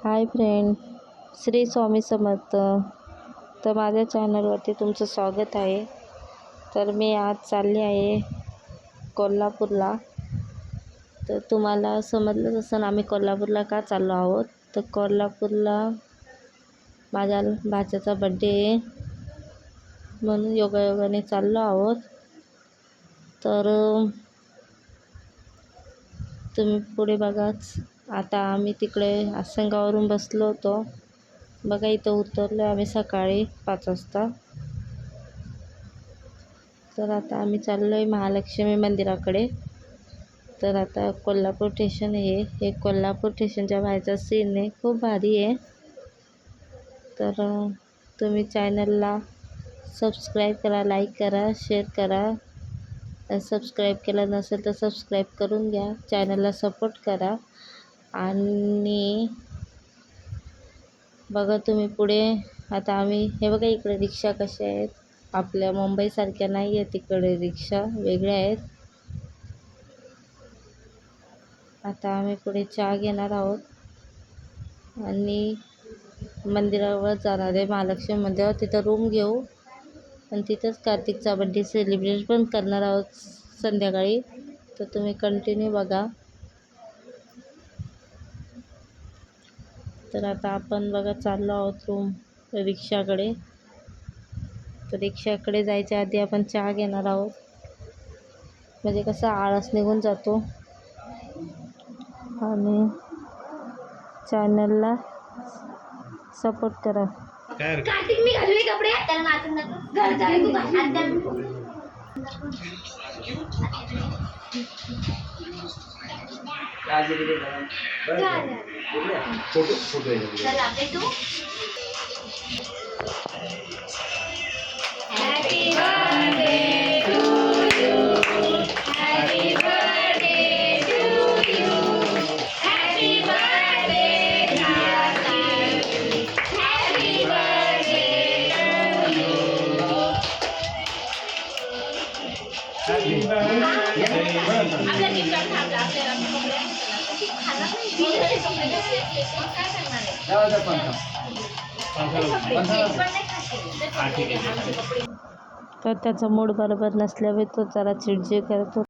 Hi friend, Shri Swami Samarth. तर माझ्या चॅनलवरती तुमचं स्वागत आहे. तर मी आज चालली आहे कोल्हापूरला. तर तुम्हाला समजलंच असेल आम्ही कोल्हापूरला का चाललो आहोत. तर कोल्हापूरला माझ्या भाच्याचा बड्डे आहे म्हणून योगायोगाने चाललो आहोत. तर तुम्ही पुढे बघाच. आता आम्ही तिकडे आसनगाववरून बसलो होतो बघा. इथं उतरलो आम्ही सकाळी 5 वाजता. तर आता आम्ही चाललो आहे महालक्ष्मी मंदिराकडे. तर आता कोल्हापूर स्टेशन हे कोल्हापूर स्टेशनच्या बाहेरचा सीन आहे, खूप भारी आहे. तर तुम्ही चॅनलला सबस्क्राईब करा, लाईक करा, शेअर करा. सबस्क्राईब केलं नसेल तर सबस्क्राईब करून घ्या, चॅनलला सपोर्ट करा. आणि बघा तुम्ही पुढे. आता आम्ही हे बघा इकडे रिक्षा कशा आहेत, आपल्या मुंबईसारख्या नाही आहेत, तिकडे रिक्षा वेगळ्या आहेत. आता आम्ही पुढे चहा घेणार आहोत आणि मंदिरावर जाणार आहे, महालक्ष्मी मंदिरावर. तिथं रूम घेऊ आणि तिथंच कार्तिकचा बड्डे सेलिब्रेट पण करणार आहोत संध्याकाळी. तर तुम्ही कंटिन्यू बघा. तर आता आपण बघा चाललो आहोत रिक्षाकडे. तर रिक्षाकडे जायच्या आधी आपण चहा घेणार आहोत, म्हणजे कसा आळस निघून जातो. आणि चॅनलला सपोर्ट करा. कार्तिक मी घालू कपडे त्याला नाचून घर जावे तू फोटो फोटो चल आपले तू. Happy birthday to you, happy birthday to you, happy birthday happy birthday to you. आपल्या गिफ्ट थांबला आपल्याला तर त्याचा मूड बरोबर नसल्यामुळे तो जरा चिडचिड करतो.